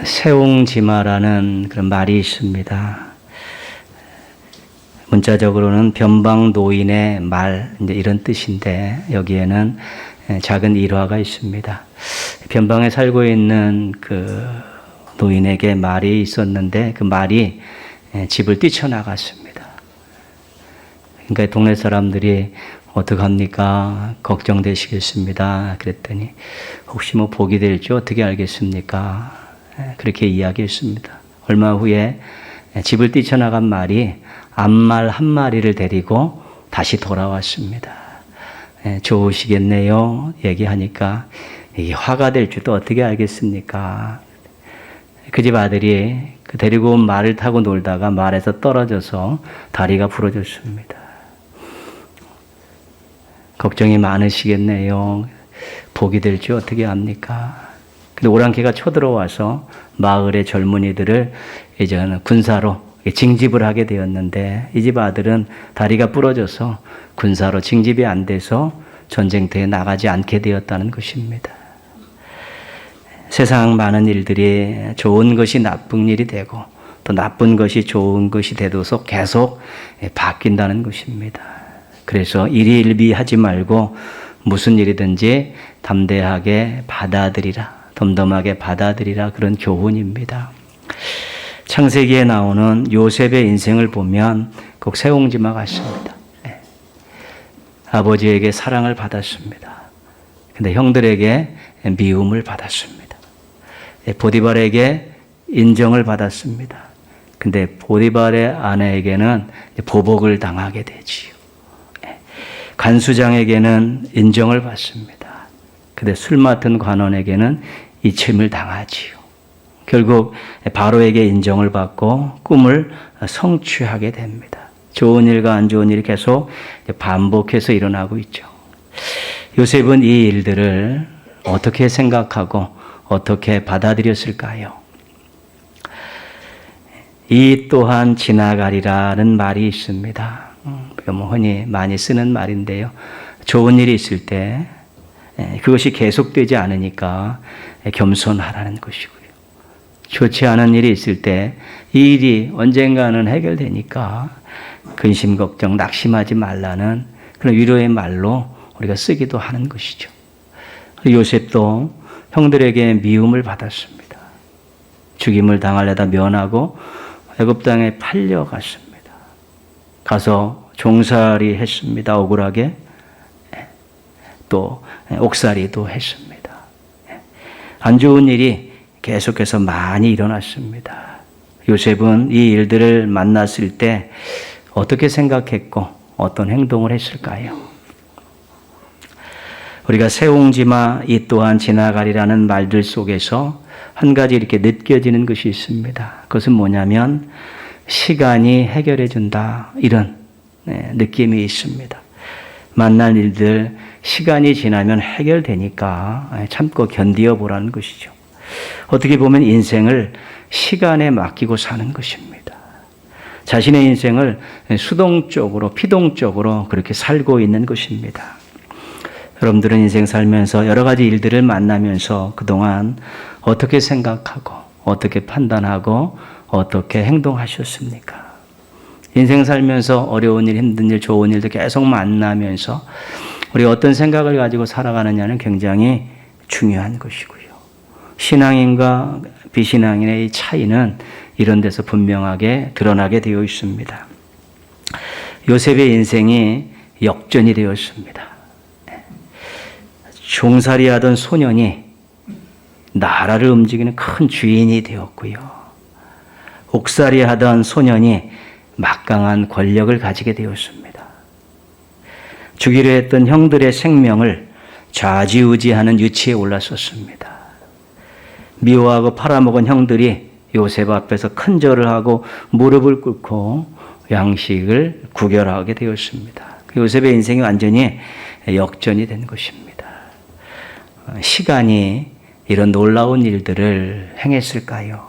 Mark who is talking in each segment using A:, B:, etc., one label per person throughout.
A: 세옹지마라는 그런 말이 있습니다. 문자적으로는 변방 노인의 말, 이제 이런 뜻인데, 여기에는 작은 일화가 있습니다. 변방에 살고 있는 그 노인에게 말이 있었는데, 그 말이 집을 뛰쳐나갔습니다. 그러니까 동네 사람들이 어떡합니까? 걱정되시겠습니다. 그랬더니, 혹시 뭐 복이 될지 어떻게 알겠습니까? 그렇게 이야기했습니다. 얼마 후에 집을 뛰쳐나간 말이 암말 한 마리를 데리고 다시 돌아왔습니다. 좋으시겠네요. 얘기하니까 이게 화가 될 줄도 어떻게 알겠습니까? 그 집 아들이 그 데리고 온 말을 타고 놀다가 말에서 떨어져서 다리가 부러졌습니다. 걱정이 많으시겠네요. 복이 될지 어떻게 압니까? 근데 오랑캐가 쳐들어와서 마을의 젊은이들을 이제는 군사로 징집을 하게 되었는데, 이 집 아들은 다리가 부러져서 군사로 징집이 안 돼서 전쟁터에 나가지 않게 되었다는 것입니다. 세상 많은 일들이 좋은 것이 나쁜 일이 되고 또 나쁜 것이 좋은 것이 되도록 계속 바뀐다는 것입니다. 그래서 일희일비하지 말고 무슨 일이든지 담대하게 받아들이라, 덤덤하게 받아들이라, 그런 교훈입니다. 창세기에 나오는 요셉의 인생을 보면 꼭 세옹지마 같습니다. 아버지에게 사랑을 받았습니다. 근데 형들에게 미움을 받았습니다. 보디발에게 인정을 받았습니다. 근데 보디발의 아내에게는 보복을 당하게 되지요. 간수장에게는 인정을 받습니다. 근데 술 맡은 관원에게는 이침을 당하지요. 결국 바로에게 인정을 받고 꿈을 성취하게 됩니다. 좋은 일과 안 좋은 일이 계속 반복해서 일어나고 있죠. 요셉은 이 일들을 어떻게 생각하고 어떻게 받아들였을까요? 이 또한 지나가리라는 말이 있습니다. 흔히 많이 쓰는 말인데요. 좋은 일이 있을 때 그것이 계속되지 않으니까 겸손하라는 것이고요. 좋지 않은 일이 있을 때 이 일이 언젠가는 해결되니까 근심, 걱정, 낙심하지 말라는 그런 위로의 말로 우리가 쓰기도 하는 것이죠. 요셉도 형들에게 미움을 받았습니다. 죽임을 당하려다 면하고 애굽 땅에 팔려갔습니다. 가서 종살이 했습니다. 억울하게. 또 옥살이도 했습니다. 안 좋은 일이 계속해서 많이 일어났습니다. 요셉은 이 일들을 만났을 때 어떻게 생각했고 어떤 행동을 했을까요? 우리가 세옹지마 이 또한 지나가리라는 말들 속에서 한 가지 이렇게 느껴지는 것이 있습니다. 그것은 뭐냐면 시간이 해결해 준다, 이런 느낌이 있습니다. 만날 일들 시간이 지나면 해결되니까 참고 견디어 보라는 것이죠. 어떻게 보면 인생을 시간에 맡기고 사는 것입니다. 자신의 인생을 수동적으로, 피동적으로 그렇게 살고 있는 것입니다. 여러분들은 인생 살면서 여러 가지 일들을 만나면서 그동안 어떻게 생각하고 어떻게 판단하고 어떻게 행동하셨습니까? 인생 살면서 어려운 일, 힘든 일, 좋은 일도 계속 만나면서 우리가 어떤 생각을 가지고 살아가느냐는 굉장히 중요한 것이고요. 신앙인과 비신앙인의 차이는 이런 데서 분명하게 드러나게 되어 있습니다. 요셉의 인생이 역전이 되었습니다. 종살이하던 소년이 나라를 움직이는 큰 주인이 되었고요. 옥살이하던 소년이 막강한 권력을 가지게 되었습니다. 죽이려 했던 형들의 생명을 좌지우지하는 위치에 올랐었습니다. 미워하고 팔아먹은 형들이 요셉 앞에서 큰 절을 하고 무릎을 꿇고 양식을 구결하게 되었습니다. 요셉의 인생이 완전히 역전이 된 것입니다. 시간이 이런 놀라운 일들을 행했을까요?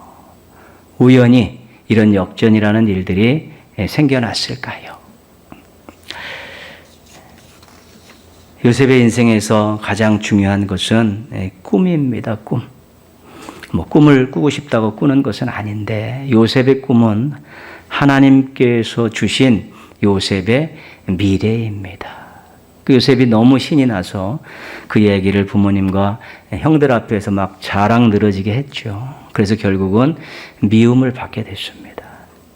A: 우연히 이런 역전이라는 일들이 생겨났을까요? 요셉의 인생에서 가장 중요한 것은 꿈입니다. 꿈. 꿈을 꾸고 싶다고 꾸는 것은 아닌데 요셉의 꿈은 하나님께서 주신 요셉의 미래입니다. 그 요셉이 너무 신이 나서 그 얘기를 부모님과 형들 앞에서 막 자랑 늘어지게 했죠. 그래서 결국은 미움을 받게 됐습니다.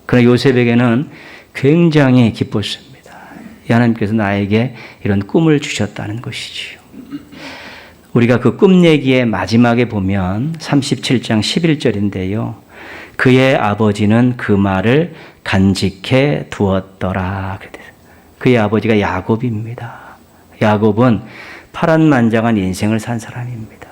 A: 그러나 요셉에게는 굉장히 기뻤습니다. 하나님께서 나에게 이런 꿈을 주셨다는 것이지요. 우리가 그 꿈 얘기의 마지막에 보면 37장 11절인데요. 그의 아버지는 그 말을 간직해 두었더라. 그의 아버지가 야곱입니다. 야곱은 파란만장한 인생을 산 사람입니다.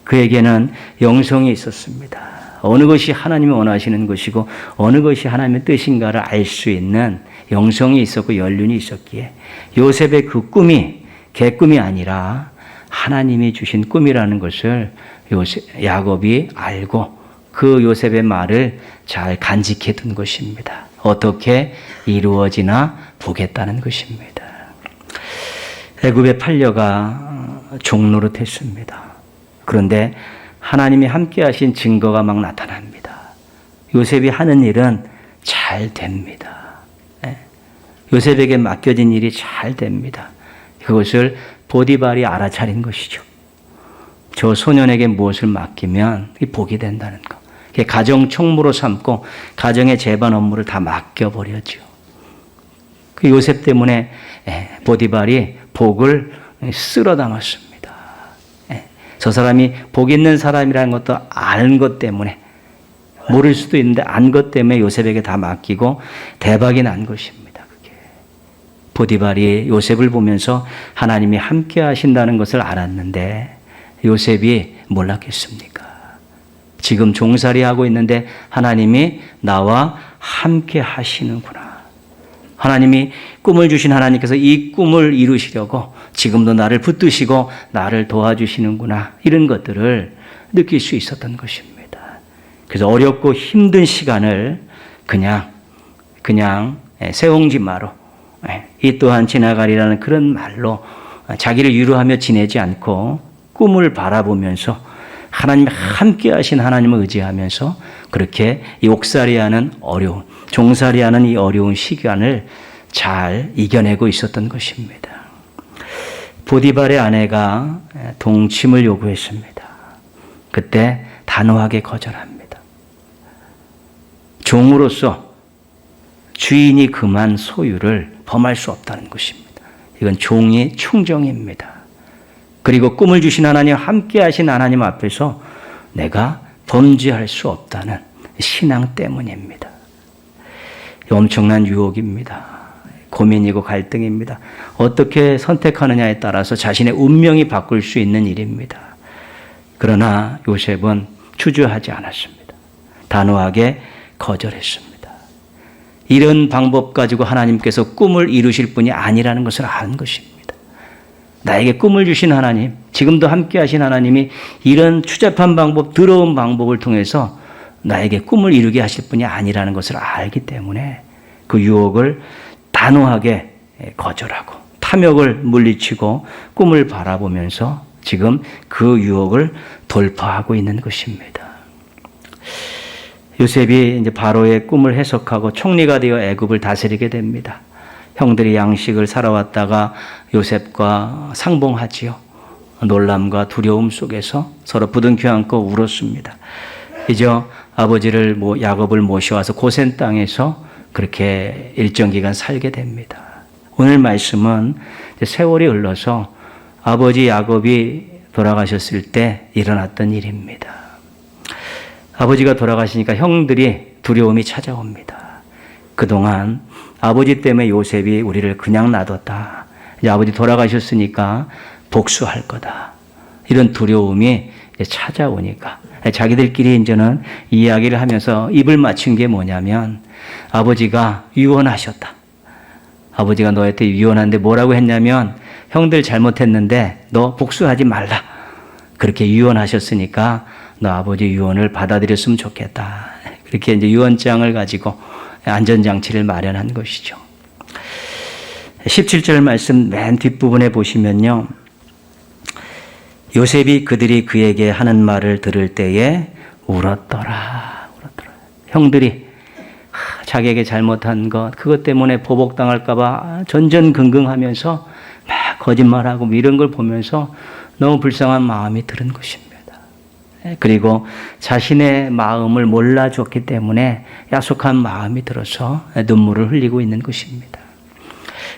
A: 그에게는 영성이 있었습니다. 어느 것이 하나님이 원하시는 것이고 어느 것이 하나님의 뜻인가를 알 수 있는 영성이 있었고 연륜이 있었기에 요셉의 그 꿈이 개꿈이 아니라 하나님이 주신 꿈이라는 것을 야곱이 알고 그 요셉의 말을 잘 간직해 둔 것입니다. 어떻게 이루어지나 보겠다는 것입니다. 애굽에 팔려가 종노릇했습니다. 그런데 하나님이 함께하신 증거가 막 나타납니다. 요셉이 하는 일은 잘 됩니다. 요셉에게 맡겨진 일이 잘 됩니다. 그것을 보디발이 알아차린 것이죠. 저 소년에게 무엇을 맡기면 복이 된다는 것. 가정 총무로 삼고 가정의 재반 업무를 다 맡겨버렸죠. 그 요셉 때문에 보디발이 복을 쓸어 담았습니다. 저 사람이 복 있는 사람이라는 것도 아는 것 때문에 모를 수도 있는데 안 것 때문에 요셉에게 다 맡기고 대박이 난 것입니다. 그게. 보디발이 요셉을 보면서 하나님이 함께 하신다는 것을 알았는데 요셉이 몰랐겠습니까? 지금 종살이 하고 있는데 하나님이 나와 함께 하시는구나. 하나님이 꿈을 주신 하나님께서 이 꿈을 이루시려고 지금도 나를 붙드시고 나를 도와주시는구나. 이런 것들을 느낄 수 있었던 것입니다. 그래서 어렵고 힘든 시간을 그냥 새옹지마로 이 또한 지나가리라는 그런 말로 자기를 위로하며 지내지 않고 꿈을 바라보면서 하나님 함께 하신 하나님을 의지하면서 그렇게 이 옥살이하는 어려운 종살이하는 이 어려운 시간을 잘 이겨내고 있었던 것입니다. 보디발의 아내가 동침을 요구했습니다. 그때 단호하게 거절합니다. 종으로서 주인이 금한 소유를 범할 수 없다는 것입니다. 이건 종의 충정입니다. 그리고 꿈을 주신 하나님, 함께 하신 하나님 앞에서 내가 범죄할 수 없다는 신앙 때문입니다. 엄청난 유혹입니다. 고민이고 갈등입니다. 어떻게 선택하느냐에 따라서 자신의 운명이 바꿀 수 있는 일입니다. 그러나 요셉은 주저하지 않았습니다. 단호하게 거절했습니다. 이런 방법 가지고 하나님께서 꿈을 이루실 분이 아니라는 것을 아는 것입니다. 나에게 꿈을 주신 하나님, 지금도 함께 하신 하나님이 이런 추잡한 방법, 더러운 방법을 통해서 나에게 꿈을 이루게 하실 분이 아니라는 것을 알기 때문에 그 유혹을 단호하게 거절하고 탐욕을 물리치고 꿈을 바라보면서 지금 그 유혹을 돌파하고 있는 것입니다. 요셉이 이제 바로의 꿈을 해석하고 총리가 되어 애굽을 다스리게 됩니다. 형들이 양식을 사러 왔다가 요셉과 상봉하지요. 놀람과 두려움 속에서 서로 부둥켜 안고 울었습니다. 이제 아버지를 야곱을 모셔와서 고센 땅에서 그렇게 일정 기간 살게 됩니다. 오늘 말씀은 세월이 흘러서 아버지 야곱이 돌아가셨을 때 일어났던 일입니다. 아버지가 돌아가시니까 형들이 두려움이 찾아옵니다. 그동안 아버지 때문에 요셉이 우리를 그냥 놔뒀다. 이제 아버지 돌아가셨으니까 복수할 거다. 이런 두려움이 찾아오니까 자기들끼리 이제는 이야기를 하면서 입을 맞춘 게 뭐냐면 아버지가 유언하셨다. 아버지가 너한테 유언한데 뭐라고 했냐면 형들 잘못했는데 너 복수하지 말라. 그렇게 유언하셨으니까 너 아버지 유언을 받아들였으면 좋겠다. 그렇게 이제 유언장을 가지고 안전장치를 마련한 것이죠. 17절 말씀 맨 뒷부분에 보시면요. 요셉이 그들이 그에게 하는 말을 들을 때에 울었더라. 형들이 자기에게 잘못한 것, 그것 때문에 보복당할까봐 전전긍긍하면서 막 거짓말하고 이런 걸 보면서 너무 불쌍한 마음이 드는 것입니다. 그리고 자신의 마음을 몰라줬기 때문에 야속한 마음이 들어서 눈물을 흘리고 있는 것입니다.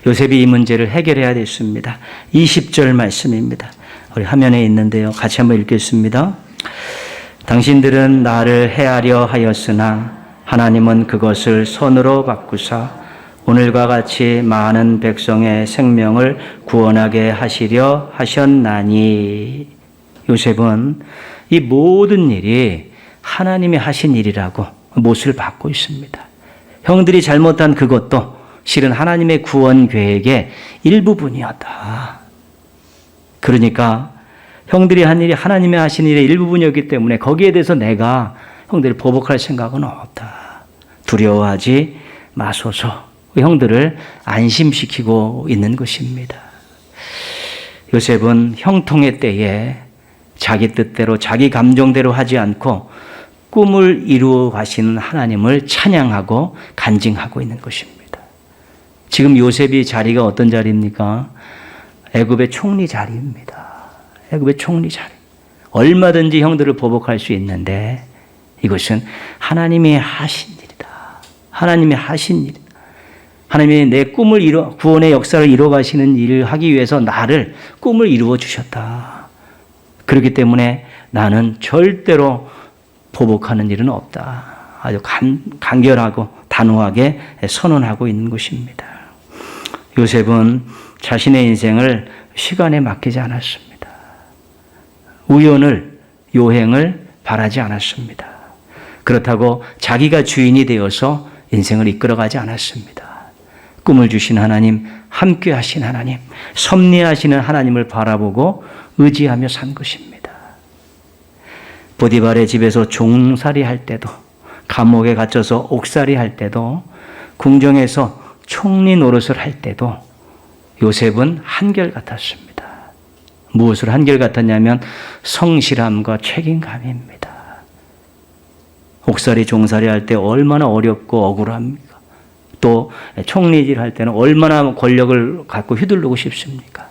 A: 요셉이 이 문제를 해결해야 됐습니다. 20절 말씀입니다. 우리 화면에 있는데요. 같이 한번 읽겠습니다. 당신들은 나를 해하려 하였으나 하나님은 그것을 선으로 바꾸사 오늘과 같이 많은 백성의 생명을 구원하게 하시려 하셨나니. 요셉은 이 모든 일이 하나님이 하신 일이라고 못을 받고 있습니다. 형들이 잘못한 그것도 실은 하나님의 구원 계획의 일부분이었다. 그러니까 형들이 한 일이 하나님이 하신 일의 일부분이었기 때문에 거기에 대해서 내가 형들을 보복할 생각은 없다. 두려워하지 마소서. 형들을 안심시키고 있는 것입니다. 요셉은 형통의 때에 자기 뜻대로 자기 감정대로 하지 않고 꿈을 이루어 가시는 하나님을 찬양하고 간증하고 있는 것입니다. 지금 요셉이 자리가 어떤 자리입니까? 애굽의 총리 자리입니다. 애굽의 총리 자리. 얼마든지 형들을 보복할 수 있는데 이것은 하나님이 하신 일이다. 하나님이 하신 일이다. 하나님이 내 꿈을 구원의 역사를 이루어 가시는 일을 하기 위해서 나를 꿈을 이루어 주셨다. 그렇기 때문에 나는 절대로 보복하는 일은 없다. 아주 간결하고 단호하게 선언하고 있는 것입니다. 요셉은 자신의 인생을 시간에 맡기지 않았습니다. 우연을, 요행을 바라지 않았습니다. 그렇다고 자기가 주인이 되어서 인생을 이끌어가지 않았습니다. 꿈을 주신 하나님, 함께 하신 하나님, 섭리하시는 하나님을 바라보고 의지하며 산 것입니다. 보디발의 집에서 종살이 할 때도, 감옥에 갇혀서 옥살이 할 때도, 궁정에서 총리 노릇을 할 때도 요셉은 한결같았습니다. 무엇을 한결같았냐면 성실함과 책임감입니다. 옥살이 종살이 할 때 얼마나 어렵고 억울합니까? 또 총리질 할 때는 얼마나 권력을 갖고 휘두르고 싶습니까?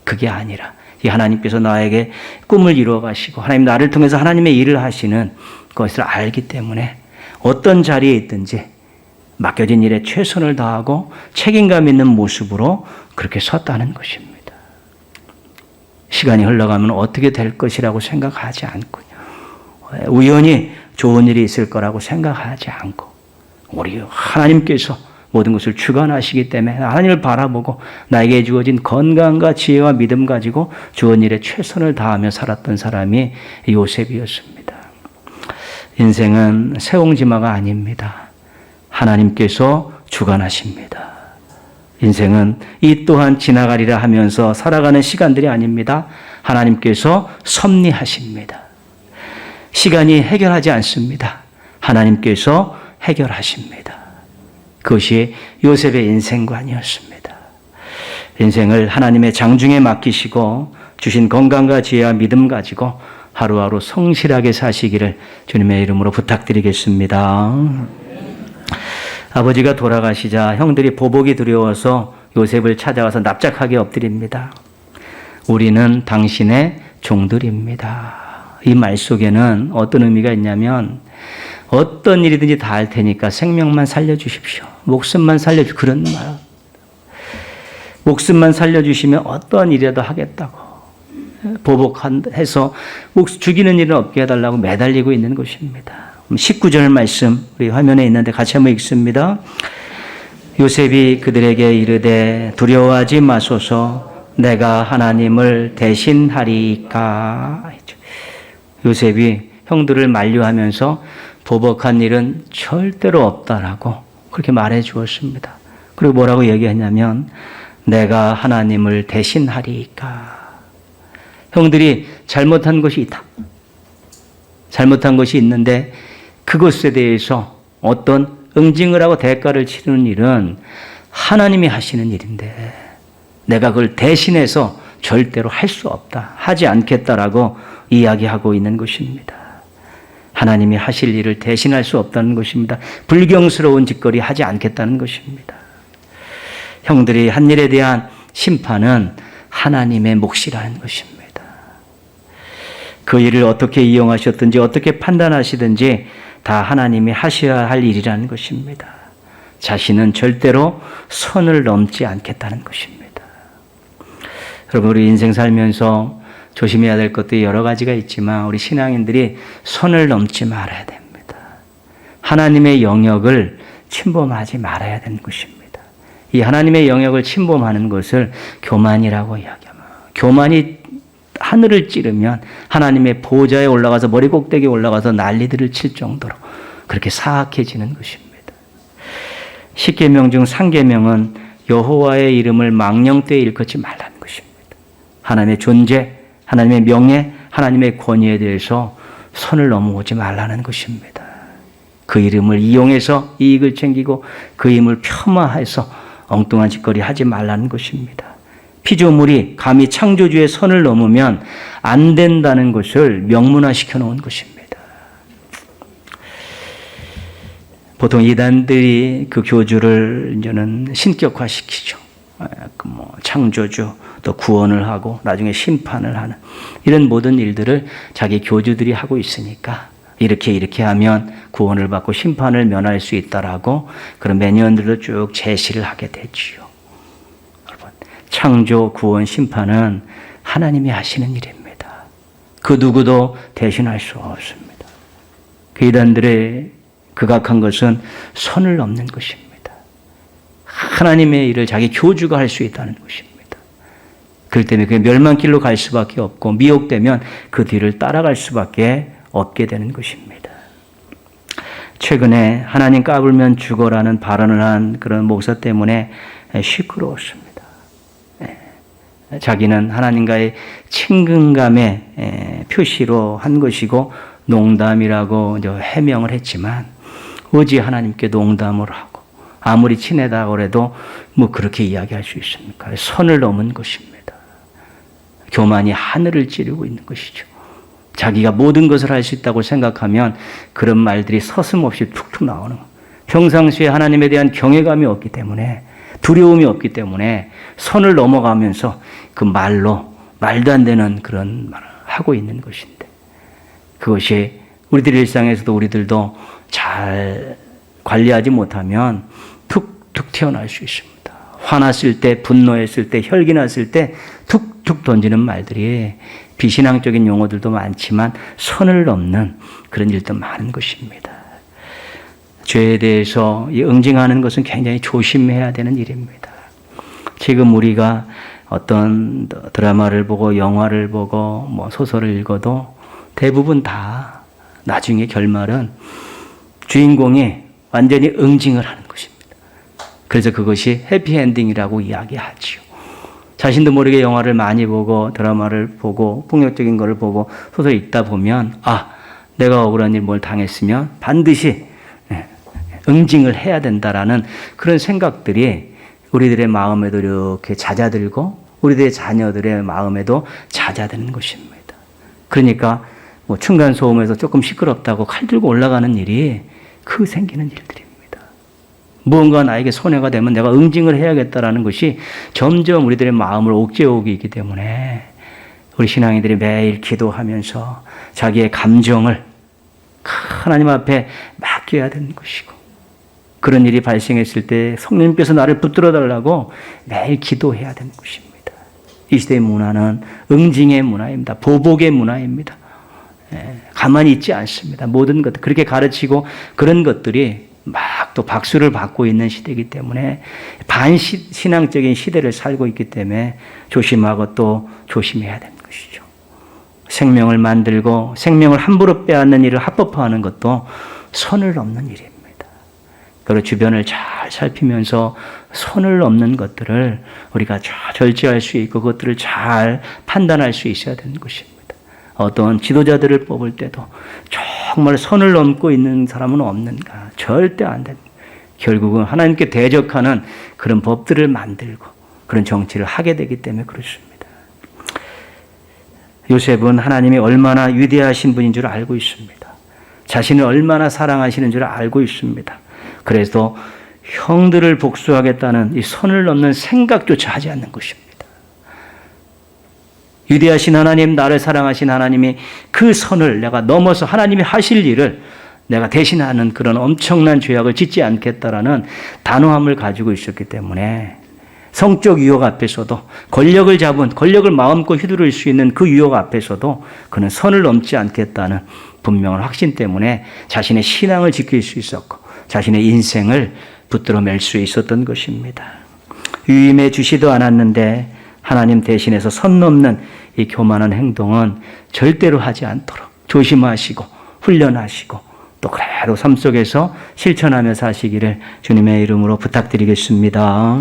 A: 그게 아니라 이 하나님께서 나에게 꿈을 이루어 가시고 하나님 나를 통해서 하나님의 일을 하시는 것을 알기 때문에 어떤 자리에 있든지 맡겨진 일에 최선을 다하고 책임감 있는 모습으로 그렇게 섰다는 것입니다. 시간이 흘러가면 어떻게 될 것이라고 생각하지 않고 우연히 좋은 일이 있을 거라고 생각하지 않고 우리 하나님께서 모든 것을 주관하시기 때문에 하나님을 바라보고 나에게 주어진 건강과 지혜와 믿음 가지고 좋은 일에 최선을 다하며 살았던 사람이 요셉이었습니다. 인생은 새옹지마가 아닙니다. 하나님께서 주관하십니다. 인생은 이 또한 지나가리라 하면서 살아가는 시간들이 아닙니다. 하나님께서 섭리하십니다. 시간이 해결하지 않습니다. 하나님께서 해결하십니다. 그것이 요셉의 인생관이었습니다. 인생을 하나님의 장중에 맡기시고 주신 건강과 지혜와 믿음 가지고 하루하루 성실하게 사시기를 주님의 이름으로 부탁드리겠습니다. 아버지가 돌아가시자 형들이 보복이 두려워서 요셉을 찾아와서 납작하게 엎드립니다. 우리는 당신의 종들입니다. 이 말 속에는 어떤 의미가 있냐면 어떤 일이든지 다 할 테니까 생명만 살려주십시오. 목숨만 살려주 그런 말. 목숨만 살려주시면 어떠한 일이라도 하겠다고. 보복해서 죽이는 일은 없게 해달라고 매달리고 있는 것입니다. 19절 말씀 우리 화면에 있는데 같이 한번 읽습니다. 요셉이 그들에게 이르되 두려워하지 마소서 내가 하나님을 대신하리이까. 요셉이 형들을 만류하면서 보복한 일은 절대로 없다라고 그렇게 말해 주었습니다. 그리고 뭐라고 얘기했냐면 내가 하나님을 대신하리이까. 형들이 잘못한 것이 있다. 잘못한 것이 있는데 그것에 대해서 어떤 응징을 하고 대가를 치르는 일은 하나님이 하시는 일인데 내가 그걸 대신해서 절대로 할 수 없다. 하지 않겠다라고 이야기하고 있는 것입니다. 하나님이 하실 일을 대신할 수 없다는 것입니다. 불경스러운 짓거리 하지 않겠다는 것입니다. 형들이 한 일에 대한 심판은 하나님의 몫이라는 것입니다. 그 일을 어떻게 이용하셨든지 어떻게 판단하시든지 다 하나님이 하셔야 할 일이라는 것입니다. 자신은 절대로 선을 넘지 않겠다는 것입니다. 여러분, 우리 인생 살면서 조심해야 될 것도 여러 가지가 있지만 우리 신앙인들이 선을 넘지 말아야 됩니다. 하나님의 영역을 침범하지 말아야 되는 것입니다. 이 하나님의 영역을 침범하는 것을 교만이라고 이야기합니다. 교만이 하늘을 찌르면 하나님의 보좌에 올라가서 머리 꼭대기에 올라가서 난리들을 칠 정도로 그렇게 사악해지는 것입니다. 10계명 중 3계명은 여호와의 이름을 망령되이 일컫지 말라는 것입니다. 하나님의 존재, 하나님의 명예, 하나님의 권위에 대해서 선을 넘어오지 말라는 것입니다. 그 이름을 이용해서 이익을 챙기고 그 이름을 폄하해서 엉뚱한 짓거리 하지 말라는 것입니다. 피조물이 감히 창조주의 선을 넘으면 안 된다는 것을 명문화시켜 놓은 것입니다. 보통 이단들이 그 교주를 이제는 신격화시키죠. 창조주, 또 구원을 하고 나중에 심판을 하는 이런 모든 일들을 자기 교주들이 하고 있으니까 이렇게 하면 구원을 받고 심판을 면할 수 있다라고 그런 매니언들도 쭉 제시를 하게 되지요. 여러분, 창조, 구원, 심판은 하나님이 하시는 일입니다. 그 누구도 대신할 수 없습니다. 그 이단들의 극악한 것은 선을 넘는 것입니다. 하나님의 일을 자기 교주가 할 수 있다는 것입니다. 그렇기 때문에 그게 멸망길로 갈 수밖에 없고 미혹되면 그 뒤를 따라갈 수밖에 없게 되는 것입니다. 최근에 하나님 까불면 죽어라는 발언을 한 그런 목사 때문에 시끄러웠습니다. 자기는 하나님과의 친근감의 표시로 한 것이고 농담이라고 해명을 했지만 어찌 하나님께 농담을 하고 아무리 친하다고 해도 뭐 그렇게 이야기할 수 있습니까? 선을 넘은 것입니다. 교만이 하늘을 찌르고 있는 것이죠. 자기가 모든 것을 할 수 있다고 생각하면 그런 말들이 서슴없이 툭툭 나오는 거예요. 평상시에 하나님에 대한 경외감이 없기 때문에 두려움이 없기 때문에 선을 넘어가면서 그 말로 말도 안 되는 그런 말을 하고 있는 것인데 그것이 우리들 일상에서도 우리들도 잘 관리하지 못하면 툭툭 튀어나올 수 있습니다. 화났을 때, 분노했을 때, 혈기 났을 때 툭툭 던지는 말들이 비신앙적인 용어들도 많지만 선을 넘는 그런 일도 많은 것입니다. 죄에 대해서 응징하는 것은 굉장히 조심해야 되는 일입니다. 지금 우리가 어떤 드라마를 보고 영화를 보고 소설을 읽어도 대부분 다 나중에 결말은 주인공이 완전히 응징을 하는 것입니다. 그래서 그것이 해피엔딩이라고 이야기하지요. 자신도 모르게 영화를 많이 보고 드라마를 보고 폭력적인 것을 보고 소설 읽다 보면 내가 억울한 일 뭘 당했으면 반드시 응징을 해야 된다라는 그런 생각들이 우리들의 마음에도 이렇게 잦아들고 우리들의 자녀들의 마음에도 잦아드는 것입니다. 그러니까 층간소음에서 조금 시끄럽다고 칼 들고 올라가는 일이 생기는 일들입니다. 무언가 나에게 손해가 되면 내가 응징을 해야겠다라는 것이 점점 우리들의 마음을 옥죄어오고 있기 때문에 우리 신앙인들이 매일 기도하면서 자기의 감정을 하나님 앞에 맡겨야 되는 것이고 그런 일이 발생했을 때 성령님께서 나를 붙들어 달라고 매일 기도해야 되는 것입니다. 이 시대의 문화는 응징의 문화입니다. 보복의 문화입니다. 가만히 있지 않습니다. 모든 것들 그렇게 가르치고 그런 것들이 막 또 박수를 받고 있는 시대이기 때문에 반신앙적인 시대를 살고 있기 때문에 조심하고 또 조심해야 되는 것이죠. 생명을 만들고 생명을 함부로 빼앗는 일을 합법화하는 것도 선을 넘는 일입니다. 그리고 주변을 잘 살피면서 선을 넘는 것들을 우리가 절제할 수 있고 그것들을 잘 판단할 수 있어야 되는 것입니다. 어떤 지도자들을 뽑을 때도 정말 선을 넘고 있는 사람은 없는가? 절대 안 된다. 결국은 하나님께 대적하는 그런 법들을 만들고 그런 정치를 하게 되기 때문에 그렇습니다. 요셉은 하나님이 얼마나 위대하신 분인 줄 알고 있습니다. 자신을 얼마나 사랑하시는 줄 알고 있습니다. 그래서 형들을 복수하겠다는 이 선을 넘는 생각조차 하지 않는 것입니다. 위대하신 하나님, 나를 사랑하신 하나님이 그 선을 내가 넘어서 하나님이 하실 일을 내가 대신하는 그런 엄청난 죄악을 짓지 않겠다라는 단호함을 가지고 있었기 때문에 성적 유혹 앞에서도 권력을 마음껏 휘두를 수 있는 그 유혹 앞에서도 그는 선을 넘지 않겠다는 분명한 확신 때문에 자신의 신앙을 지킬 수 있었고 자신의 인생을 붙들어 맬 수 있었던 것입니다. 유임해 주시도 않았는데 하나님 대신해서 선 넘는 이 교만한 행동은 절대로 하지 않도록 조심하시고 훈련하시고 또 그래도 삶 속에서 실천하며 사시기를 주님의 이름으로 부탁드리겠습니다.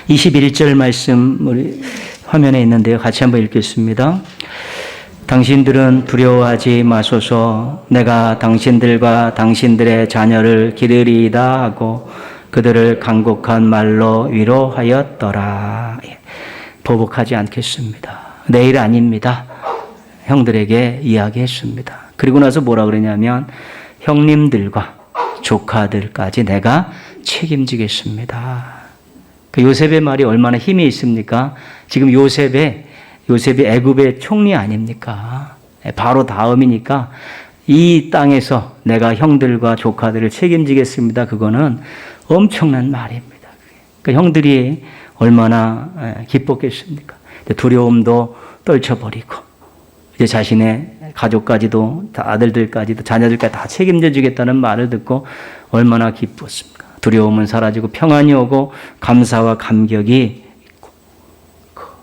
A: 21절 말씀 우리 화면에 있는데요. 같이 한번 읽겠습니다. 당신들은 두려워하지 마소서. 내가 당신들과 당신들의 자녀를 기르리이다 하고 그들을 간곡한 말로 위로하였더라. 보복하지 않겠습니다. 내일 아닙니다. 형들에게 이야기했습니다. 그리고 나서 뭐라 그러냐면 형님들과 조카들까지 내가 책임지겠습니다. 그 요셉의 말이 얼마나 힘이 있습니까? 지금 요셉이 애굽의 총리 아닙니까? 바로 다음이니까 이 땅에서 내가 형들과 조카들을 책임지겠습니다. 그거는 엄청난 말입니다. 그러니까 형들이 얼마나 기뻤겠습니까? 두려움도 떨쳐버리고 이제 자신의 가족까지도 아들들까지도 자녀들까지 다 책임져 주겠다는 말을 듣고 얼마나 기뻤습니까? 두려움은 사라지고 평안이 오고 감사와 감격이 있고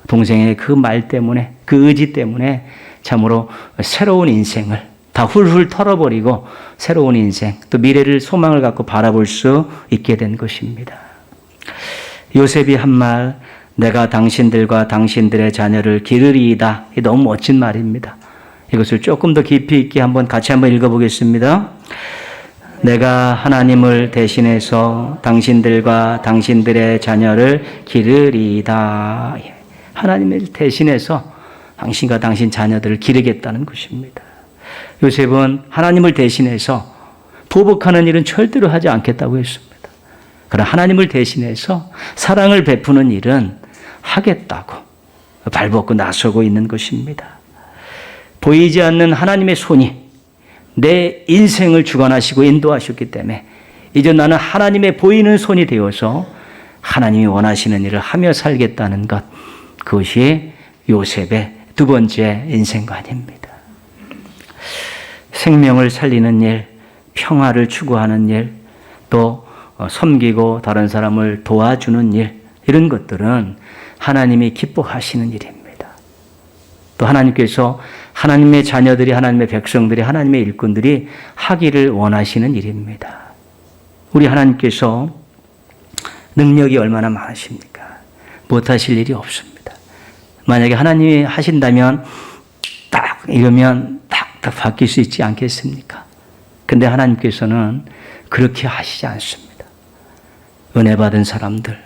A: 동생의 그 말 때문에 그 의지 때문에 참으로 새로운 인생을 다 훌훌 털어버리고 새로운 인생 또 미래를 소망을 갖고 바라볼 수 있게 된 것입니다. 요셉이 한 말 내가 당신들과 당신들의 자녀를 기르리이다. 너무 멋진 말입니다. 이것을 조금 더 깊이 있게 같이 한번 읽어보겠습니다. 내가 하나님을 대신해서 당신들과 당신들의 자녀를 기르리이다. 하나님을 대신해서 당신과 당신 자녀들을 기르겠다는 것입니다. 요셉은 하나님을 대신해서 보복하는 일은 절대로 하지 않겠다고 했습니다. 그러나 하나님을 대신해서 사랑을 베푸는 일은 하겠다고 발벗고 나서고 있는 것입니다. 보이지 않는 하나님의 손이 내 인생을 주관하시고 인도하셨기 때문에 이제 나는 하나님의 보이는 손이 되어서 하나님이 원하시는 일을 하며 살겠다는 것, 그것이 요셉의 두 번째 인생관입니다. 생명을 살리는 일, 평화를 추구하는 일, 또 섬기고 다른 사람을 도와주는 일, 이런 것들은 하나님이 기뻐하시는 일입니다. 또 하나님께서 하나님의 자녀들이, 하나님의 백성들이, 하나님의 일꾼들이 하기를 원하시는 일입니다. 우리 하나님께서 능력이 얼마나 많으십니까? 못하실 일이 없습니다. 만약에 하나님이 하신다면 딱 이러면 딱 바뀔 수 있지 않겠습니까? 근데 하나님께서는 그렇게 하시지 않습니다. 은혜 받은 사람들,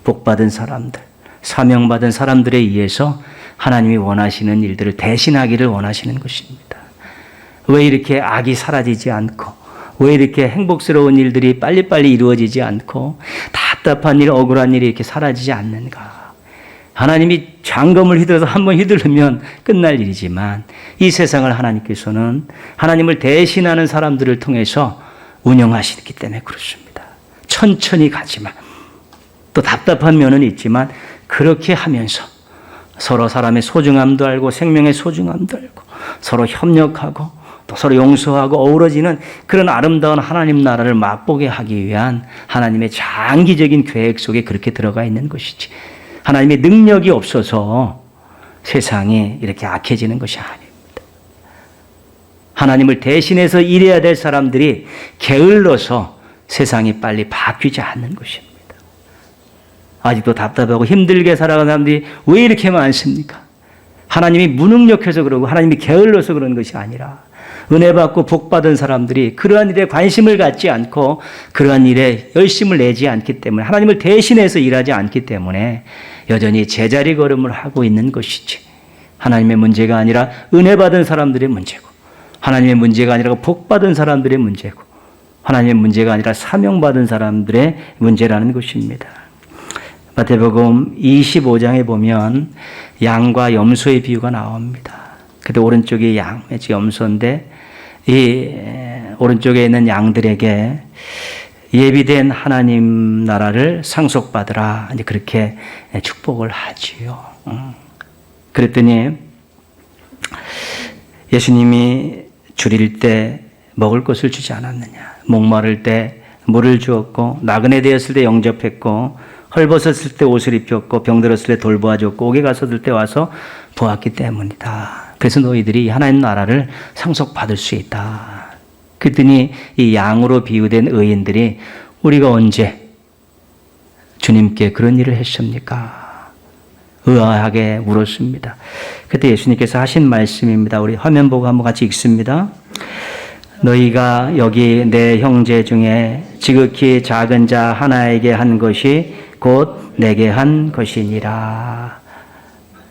A: 복 받은 사람들, 사명 받은 사람들에 의해서 하나님이 원하시는 일들을 대신하기를 원하시는 것입니다. 왜 이렇게 악이 사라지지 않고 왜 이렇게 행복스러운 일들이 빨리빨리 이루어지지 않고 답답한 일, 억울한 일이 이렇게 사라지지 않는가? 하나님이 장검을 휘둘러서 한번 휘두르면 끝날 일이지만 이 세상을 하나님께서는 하나님을 대신하는 사람들을 통해서 운영하시기 때문에 그렇습니다. 천천히 가지만 또 답답한 면은 있지만 그렇게 하면서 서로 사람의 소중함도 알고 생명의 소중함도 알고 서로 협력하고 또 서로 용서하고 어우러지는 그런 아름다운 하나님 나라를 맛보게 하기 위한 하나님의 장기적인 계획 속에 그렇게 들어가 있는 것이지, 하나님의 능력이 없어서 세상이 이렇게 악해지는 것이 아닙니다. 하나님을 대신해서 일해야 될 사람들이 게을러서 세상이 빨리 바뀌지 않는 것입니다. 아직도 답답하고 힘들게 살아가는 사람들이 왜 이렇게 많습니까? 하나님이 무능력해서 그러고 하나님이 게을러서 그런 것이 아니라 은혜 받고 복 받은 사람들이 그러한 일에 관심을 갖지 않고 그러한 일에 열심을 내지 않기 때문에, 하나님을 대신해서 일하지 않기 때문에 여전히 제자리 걸음을 하고 있는 것이지, 하나님의 문제가 아니라 은혜 받은 사람들의 문제고, 하나님의 문제가 아니라 복 받은 사람들의 문제고, 하나님의 문제가 아니라 사명 받은 사람들의 문제라는 것입니다. 마태복음 25장에 보면 양과 염소의 비유가 나옵니다. 그때 오른쪽이 양, 염소인데 이 오른쪽에 있는 양들에게 예비된 하나님 나라를 상속받으라, 이제 그렇게 축복을 하지요. 그랬더니 예수님이 줄일 때 먹을 것을 주지 않았느냐, 목마를 때 물을 주었고, 나그네 되었을 때 영접했고, 헐벗었을 때 옷을 입혔고, 병들었을 때 돌보아줬고, 옥에 갔었을 때 와서 보았기 때문이다. 그래서 너희들이 하나님 나라를 상속받을 수 있다. 그랬더니 이 양으로 비유된 의인들이 우리가 언제 주님께 그런 일을 했습니까? 의아하게 물었습니다. 그때 예수님께서 하신 말씀입니다. 우리 화면 보고 한번 같이 읽습니다. 너희가 여기 내 형제 중에 지극히 작은 자 하나에게 한 것이 곧 내게 한 것이니라.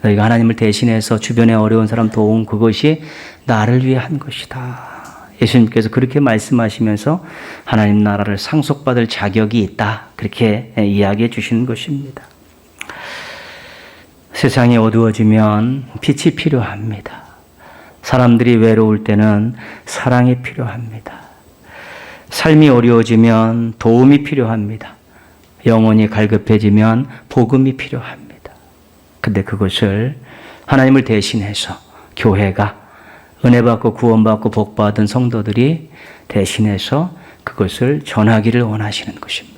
A: 너희가 하나님을 대신해서 주변에 어려운 사람 도운 그것이 나를 위해 한 것이다. 예수님께서 그렇게 말씀하시면서 하나님 나라를 상속받을 자격이 있다, 그렇게 이야기해 주시는 것입니다. 세상이 어두워지면 빛이 필요합니다. 사람들이 외로울 때는 사랑이 필요합니다. 삶이 어려워지면 도움이 필요합니다. 영혼이 갈급해지면 복음이 필요합니다. 근데 그것을 하나님을 대신해서 교회가 은혜 받고 구원받고 복 받은 성도들이 대신해서 그것을 전하기를 원하시는 것입니다.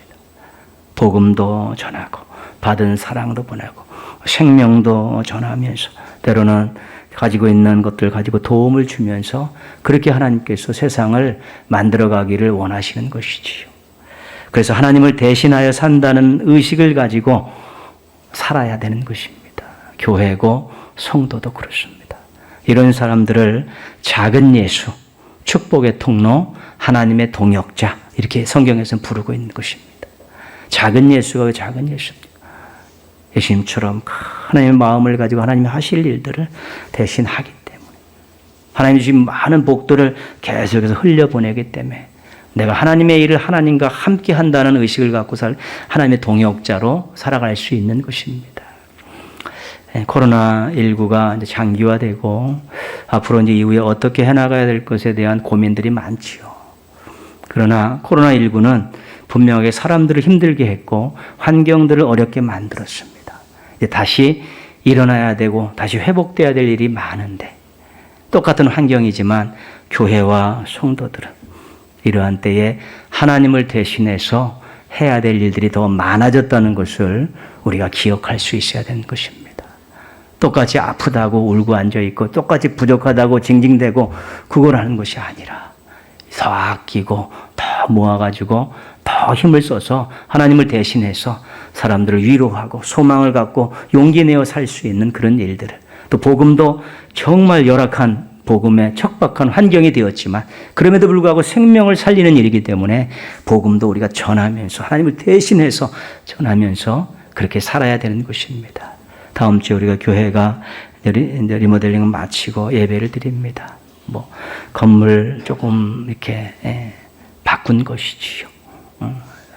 A: 복음도 전하고 받은 사랑도 보내고 생명도 전하면서 때로는 가지고 있는 것들 가지고 도움을 주면서 그렇게 하나님께서 세상을 만들어가기를 원하시는 것이지요. 그래서 하나님을 대신하여 산다는 의식을 가지고 살아야 되는 것입니다. 교회고 성도도 그렇습니다. 이런 사람들을 작은 예수, 축복의 통로, 하나님의 동역자, 이렇게 성경에서는 부르고 있는 것입니다. 작은 예수가 작은 예수입니다. 예수님처럼 하나님의 마음을 가지고 하나님이 하실 일들을 대신 하기 때문에, 하나님이 주신 많은 복들을 계속해서 흘려보내기 때문에 내가 하나님의 일을 하나님과 함께 한다는 의식을 갖고 하나님의 동역자로 살아갈 수 있는 것입니다. 코로나19가 이제 장기화되고 앞으로 이제 이후에 어떻게 해나가야 될 것에 대한 고민들이 많지요. 그러나 코로나19는 분명하게 사람들을 힘들게 했고 환경들을 어렵게 만들었습니다. 이제 다시 일어나야 되고 다시 회복돼야 될 일이 많은데, 똑같은 환경이지만 교회와 성도들은 이러한 때에 하나님을 대신해서 해야 될 일들이 더 많아졌다는 것을 우리가 기억할 수 있어야 되는 것입니다. 똑같이 아프다고 울고 앉아있고 똑같이 부족하다고 징징대고 그걸 하는 것이 아니라 더 아끼고 더 모아가지고 더 힘을 써서 하나님을 대신해서 사람들을 위로하고 소망을 갖고 용기 내어 살 수 있는 그런 일들을, 또 복음도 정말 열악한 복음에 척박한 환경이 되었지만 그럼에도 불구하고 생명을 살리는 일이기 때문에 복음도 우리가 전하면서 하나님을 대신해서 전하면서 그렇게 살아야 되는 것입니다. 다음 주에 우리가 교회가 리모델링을 마치고 예배를 드립니다. 건물 조금 이렇게 바꾼 것이지요.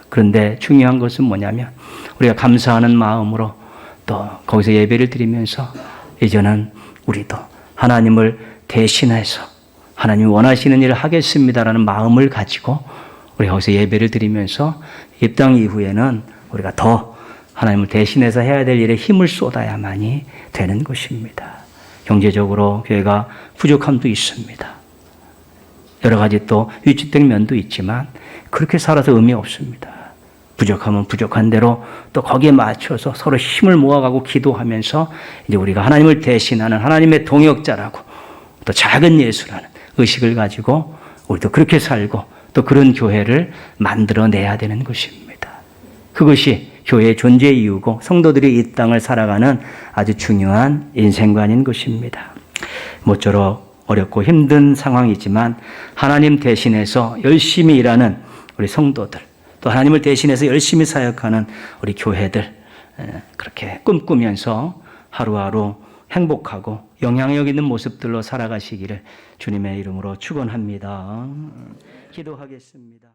A: 그런데 중요한 것은 뭐냐면 우리가 감사하는 마음으로 또 거기서 예배를 드리면서 이제는 우리도 하나님을 대신해서 하나님이 원하시는 일을 하겠습니다라는 마음을 가지고 우리 거기서 예배를 드리면서 입당 이후에는 우리가 더 하나님을 대신해서 해야 될 일에 힘을 쏟아야만이 되는 것입니다. 경제적으로 교회가 부족함도 있습니다. 여러 가지 또 위축된 면도 있지만 그렇게 살아서 의미 없습니다. 부족하면 부족한 대로 또 거기에 맞춰서 서로 힘을 모아가고 기도하면서 이제 우리가 하나님을 대신하는 하나님의 동역자라고 또 작은 예수라는 의식을 가지고 우리도 그렇게 살고 또 그런 교회를 만들어내야 되는 것입니다. 그것이 교회의 존재 이유고 성도들이 이 땅을 살아가는 아주 중요한 인생관인 것입니다. 모쪼록 어렵고 힘든 상황이지만 하나님 대신해서 열심히 일하는 우리 성도들, 또 하나님을 대신해서 열심히 사역하는 우리 교회들, 그렇게 꿈꾸면서 하루하루 행복하고 영향력 있는 모습들로 살아가시기를 주님의 이름으로 축원합니다. 기도하겠습니다.